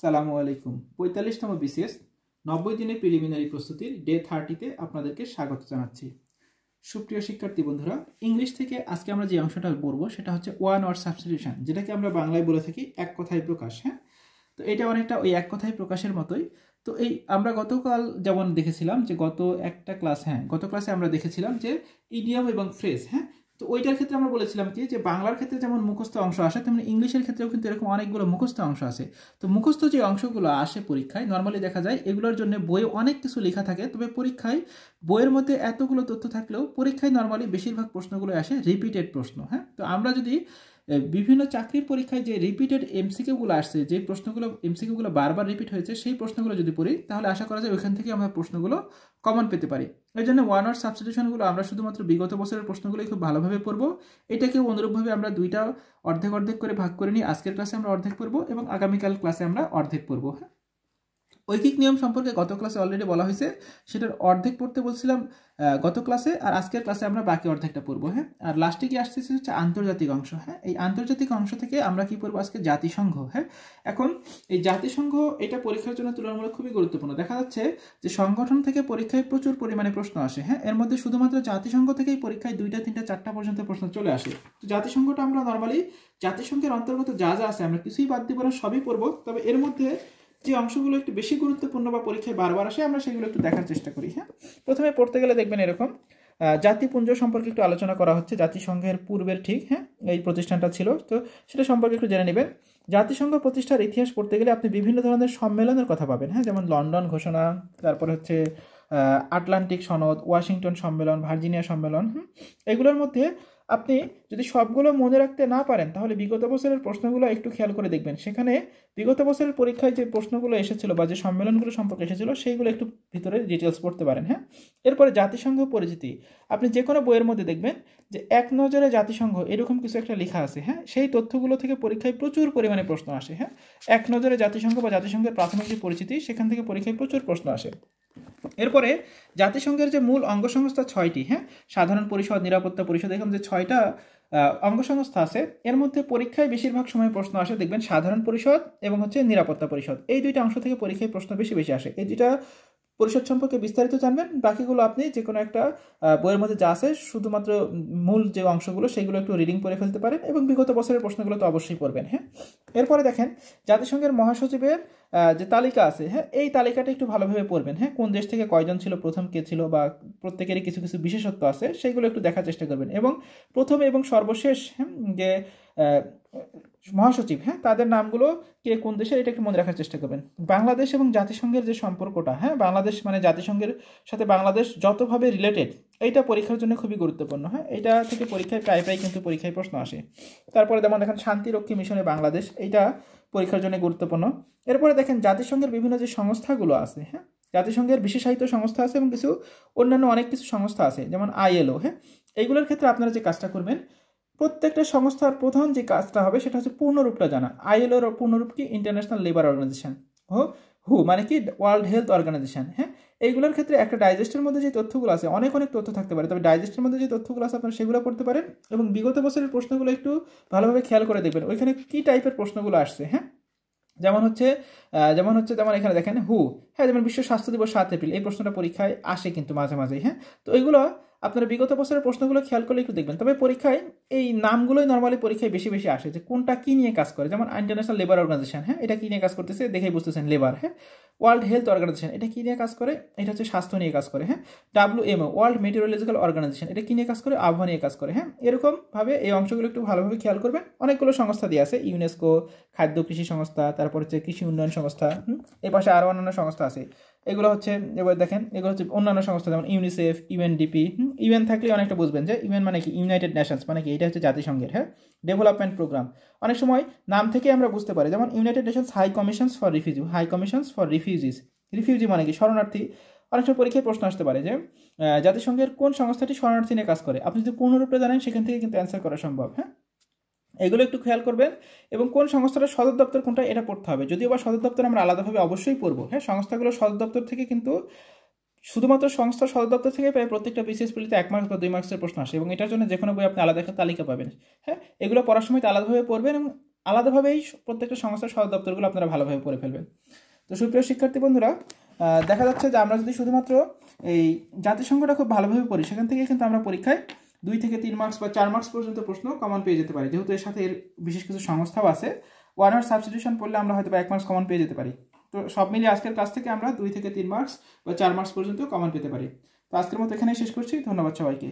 সালামু আলাইকুম। ৪৫তম বিসিএস ৯০ দিনের প্রিলিমিনারি প্রস্তুতির ডে 30তে আপনাদেরকে স্বাগত জানাচ্ছি। সুপ্রিয় শিক্ষার্থী বন্ধুরা, ইংলিশ থেকে আজকে আমরা যে অংশটা পড়ব সেটা হচ্ছে ওয়ান ওয়ার্ড সাবস্টিটিউশন, যেটাকে আমরা বাংলায় বলে থাকি এক কথায় প্রকাশ। হ্যাঁ, তো এটা অনেকটা ওই এক কথায় প্রকাশের মতোই। তো এই আমরা গতকাল যেমন দেখেছিলাম যে গত ক্লাসে আমরা দেখেছিলাম যে ইডিয়ম এবং ফ্রেজ। হ্যাঁ, তো ওইটার ক্ষেত্রে আমরা বলেছিলাম কি যে বাংলার ক্ষেত্রে যেমন মুখস্থ অংশ আসে তেমন ইংলিশের ক্ষেত্রেও কিন্তু এরকম অনেকগুলো মুখস্থ অংশ আছে। তো মুখস্থ যে অংশগুলো আসে পরীক্ষায় নর্মালি দেখা যায় এগুলোর জন্য বইয়ে অনেক কিছু লেখা থাকে, তবে পরীক্ষায় বইয়ের মধ্যে এতগুলো তথ্য থাকলেও পরীক্ষায় নর্মালি বেশিরভাগ প্রশ্নগুলো আসে রিপিটেড প্রশ্ন। হ্যাঁ, তো আমরা যদি বিভিন্ন চাকরির পরীক্ষায় যে রিপিটেড এমসিকিউগুলো আসছে, যে প্রশ্নগুলো এমসিকিউগুলো বারবার রিপিট হয়েছে সেই প্রশ্নগুলো যদি পড়ি তাহলে আশা করা যায় ওইখান থেকে আমরা প্রশ্নগুলো কমন পেতে পারি। এই জন্য ওয়ান ওয়ার্ড সাবস্টিটিউশনগুলো আমরা শুধুমাত্র বিগত বছরের প্রশ্নগুলোই খুব ভালোভাবে পড়বো। এটাকেও অনুরূপভাবে আমরা দুইটা অর্ধেক অর্ধেক করে ভাগ করে নিই। আজকের ক্লাসে আমরা অর্ধেক পড়বো এবং আগামীকাল ক্লাসে আমরা অর্ধেক পড়বো। হ্যাঁ, ঐকিক নিয়ম সম্পর্কে গত ক্লাসে অলরেডি বলা হয়েছে, সেটার অর্ধেক পড়তে বলছিলাম গত ক্লাসে, আর আজকের ক্লাসে আমরা বাকি অর্ধেকটা পড়বো। হ্যাঁ, আর লাস্টে কি আসতেছে হচ্ছে আন্তর্জাতিক অংশ। হ্যাঁ, এই আন্তর্জাতিক অংশ থেকে আমরা কি পড়বো আজকে জাতিসংঘ। হ্যাঁ, এখন এই জাতিসংঘ এটা পরীক্ষার জন্য তুলনামূলক খুবই গুরুত্বপূর্ণ। দেখা যাচ্ছে যে সংগঠন থেকে পরীক্ষায় প্রচুর পরিমাণে প্রশ্ন আসে। হ্যাঁ, এর মধ্যে শুধুমাত্র জাতিসংঘ থেকেই পরীক্ষায় 2টা 3টা 4টা পর্যন্ত প্রশ্ন চলে আসে। তো জাতিসংঘটা আমরা নর্মালি জাতিসংঘের অন্তর্গত যা যা আছে আমরা কিছুই বাদ দিব না, সবই পড়বো। তবে এর মধ্যে যে অংশগুলো একটু বেশি গুরুত্বপূর্ণ বা পরীক্ষায় বারবার আসে আমরা সেগুলো একটু দেখার চেষ্টা করি। হ্যাঁ, প্রথমে পড়তে গেলে দেখবেন এরকম জাতিপুঞ্জ সম্পর্কে একটু আলোচনা করা হচ্ছে, জাতিসংঘের পূর্বের ঠিক। হ্যাঁ, এই প্রতিষ্ঠানটা ছিল, তো সেটা সম্পর্কে একটু জেনে নেবেন। জাতিসংঘ প্রতিষ্ঠার ইতিহাস পড়তে গেলে আপনি বিভিন্ন ধরনের সম্মেলনের কথা পাবেন। হ্যাঁ, যেমন লন্ডন ঘোষণা, তারপর হচ্ছে আটলান্টিক সনদ, ওয়াশিংটন সম্মেলন, ভার্জিনিয়া সম্মেলন। এগুলোর মধ্যে আপনি যদি সবগুলো মনে রাখতে না পারেন তাহলে বিগত বছরের প্রশ্নগুলো একটু খেয়াল করে দেখবেন। সেখানে বিগত বছরের পরীক্ষায় যে প্রশ্নগুলো এসেছিল বা যে সম্মেলনগুলো সম্পর্কে এসেছিল সেইগুলো একটু ভিতরে ডিটেলস পড়তে পারেন। হ্যাঁ, এরপরে জাতিসংঘ পরিচিতি, আপনি যে কোনো বইয়ের মধ্যে দেখবেন যে এক নজরে জাতিসংঘ এরকম কিছু একটা লেখা আছে। হ্যাঁ, সেই তথ্যগুলো থেকে পরীক্ষায় প্রচুর পরিমাণে প্রশ্ন আসে। হ্যাঁ, এক নজরে জাতিসংঘ বা জাতিসংঘের প্রাথমিক যে পরিচিতি সেখান থেকে পরীক্ষায় প্রচুর প্রশ্ন আসে। এরপরে জাতিসংঘের যে মূল অঙ্গ সংস্থা 6টি। হ্যাঁ, সাধারণ পরিষদ, নিরাপত্তা পরিষদ, এরকম যে 6টা অঙ্গ সংস্থা আছে এর মধ্যে পরীক্ষায় বেশিরভাগ সময় প্রশ্ন আসে দেখবেন সাধারণ পরিষদ এবং হচ্ছে নিরাপত্তা পরিষদ। এই দুইটা অংশ থেকে পরীক্ষায় প্রশ্ন বেশি বেশি আসে। এই দুইটা পরিষদ সম্পর্কে বিস্তারিত জানবেন, বাকিগুলো আপনি যে কোনো একটা বইয়ের মধ্যে যা আছে শুধুমাত্র মূল যে অংশগুলো সেগুলো একটু রিডিং করে ফেলতে পারেন এবং বিগত বছরের প্রশ্নগুলো তো অবশ্যই পড়বেন। হ্যাঁ, এরপরে দেখেন জাতিসংঘের মহাসচিবের যে তালিকা আছে। হ্যাঁ, এই তালিকাটা একটু ভালোভাবে পড়বেন। হ্যাঁ, কোন দেশ থেকে কয়জন ছিল, প্রথম কে ছিল, বা প্রত্যেকেরই কিছু কিছু বিশেষত্ব আছে সেগুলো একটু দেখার চেষ্টা করবেন। এবং প্রথম এবং সর্বশেষ যে মহাসচিব, হ্যাঁ, তাদের নামগুলো কে কোন দেশের এটা একটু মনে রাখার চেষ্টা করবেন। বাংলাদেশ এবং জাতিসংঘের যে সম্পর্কটা, হ্যাঁ, বাংলাদেশ মানে জাতিসংঘের সাথে বাংলাদেশ যতভাবে রিলেটেড এইটা পরীক্ষার জন্য খুবই গুরুত্বপূর্ণ। হ্যাঁ, এটা থেকে পরীক্ষায় প্রায় কিন্তু পরীক্ষায় প্রশ্ন আসে। তারপরে যেমন দেখেন শান্তিরক্ষী মিশনে বাংলাদেশ, এইটা পরীক্ষার জন্য গুরুত্বপূর্ণ। এরপরে দেখেন জাতিসংঘের বিভিন্ন যে সংস্থাগুলো আছে। হ্যাঁ, জাতিসংঘের বিশেষায়িত সংস্থা আছে এবং কিছু অন্যান্য অনেক কিছু সংস্থা আছে যেমন আইএলও। হ্যাঁ, এইগুলোর ক্ষেত্রে আপনারা যে কাজটা করবেন, প্রত্যেকটা সংস্থার প্রধান যে কাজটা হবে সেটা হচ্ছে পূর্ণরূপটা জানা। আইএলওর পূর্ণরূপ কি? International labour organisation. হু মানে কি? World health organisation. হ্যাঁ, এইগুলোর ক্ষেত্রে একটা ডাইজেস্টের মধ্যে যে তথ্যগুলো আছে অনেক তথ্য থাকতে পারে, তবে ডাইজেস্টের মধ্যে যে তথ্যগুলো আছে আপনারা সেগুলো পড়তে পারেন এবং বিগত বছরের প্রশ্নগুলো একটু ভালোভাবে খেয়াল করে দেখবেন ওইখানে কি টাইপের প্রশ্নগুলো আসছে। হ্যাঁ, যেমন এখানে দেখেন হু। হ্যাঁ, যেমন বিশ্ব স্বাস্থ্য দিবস 7 এপ্রিল, এই প্রশ্নটা পরীক্ষায় আসে কিন্তু মাঝে মাঝেই। হ্যাঁ, তো এইগুলো আপনারা বিগত বছরের প্রশ্নগুলো খেয়াল করলে একটু দেখবেন। তবে পরীক্ষায় এই নামগুলোই নর্মালি পরীক্ষায় বেশি বেশি আসে যে কোনটা কি নিয়ে কাজ করে। যেমন ইন্টারন্যাশনাল লেবার অর্গানাইজেশন, হ্যাঁ, এটা কি নিয়ে কাজ করতেছে দেখেই বুঝতেছেন, লেবার। হ্যাঁ, ওয়ার্ল্ড হেলথ অর্গানাইজেশন এটা কি নিয়ে কাজ করে? এটা হচ্ছে স্বাস্থ্য নিয়ে কাজ করে। হ্যাঁ, WMO ওয়ার্ল্ড মেটিওরোলজিক্যাল অর্গানাইজেশন এটা কি নিয়ে কাজ করে? আবহাওয়া নিয়ে কাজ করে। হ্যাঁ, এরকমভাবে এই অংশগুলো একটু ভালোভাবে খেয়াল করবেন। অনেকগুলো সংস্থা দিয়ে আছে, ইউনেস্কো, খাদ্য কৃষি সংস্থা, তারপর হচ্ছে কৃষি উন্নয়ন সংস্থা। এই পাশে আরও অন্যান্য সংস্থা আছে। এগুলো হচ্ছে এবার দেখেন এগুলো হচ্ছে অন্যান্য সংস্থা যেমন ইউনিসেফ, ইউএনডিপি। ইউএন থাকলে অনেকটা বুঝবেন যে ইউএন মানে কি? ইউনাইটেড নেশনস মানে কি? এটা হচ্ছে জাতিসংঘের, হ্যাঁ, ডেভেলপমেন্ট প্রোগ্রাম। অনেক সময় নাম থেকে আমরা বুঝতে পারি, যেমন united nations high commissions for refugees. Refugee মানে কি? শরণার্থী। অনেক সময় পরীক্ষায় প্রশ্ন আসতে পারে যে জাতিসংঘের কোন সংস্থাটি শরণার্থী নিয়ে কাজ করে। আপনি যদি পূর্ণরূপে জানেন সেখান থেকে কিন্তু অ্যান্সার করা সম্ভব। হ্যাঁ, এগুলো একটু খেয়াল করবেন এবং কোন সংস্থাটার সদর দপ্তর কোনটা এটা পড়তে হবে। যদিও বা সদর দপ্তর আমরা আলাদাভাবে অবশ্যই পড়বো। হ্যাঁ, সংস্থাগুলো সদর দপ্তর থেকে কিন্তু শুধুমাত্র সংস্থার সদর দপ্তর থেকে প্রায় প্রত্যেকটা বিসিএস পরীক্ষাতে 1 মার্কস বা 2 মার্কসের প্রশ্ন আসে এবং এটার জন্য যে কোনো বই আপনি আলাদা একটা তালিকা পাবেন। হ্যাঁ, এগুলো পড়ার সময় আলাদাভাবে পড়বেন এবং আলাদাভাবেই প্রত্যেকটা সংস্থার সদর দপ্তরগুলো আপনারা ভালোভাবে পড়ে ফেলবেন। তো সুপ্রিয় শিক্ষার্থী বন্ধুরা, দেখা যাচ্ছে যে আমরা যদি শুধুমাত্র এই জাতিসংঘটা খুব ভালোভাবে পড়ি, সেখান থেকে কিন্তু আমরা পরীক্ষায় 2 থেকে 3 মার্কস বা 4 মার্কস পর্যন্ত প্রশ্ন কমন পেয়ে যেতে পারি, যেহেতু এর সাথে এর বিশেষ কিছু সংস্থাও আছে। 1 আওয়ার সাবস্টিটিউশন পড়লে আমরা হয়তো 1 মার্কস কমন পেয়ে যেতে পারি। তো সব মিলিয়ে আজকের কাছ থেকে আমরা 2 থেকে 3 মার্কস বা 4 মার্কস পর্যন্ত কমন পেতে পারি। তো আজকের মতো এখানেই শেষ করছি। ধন্যবাদ সবাইকে।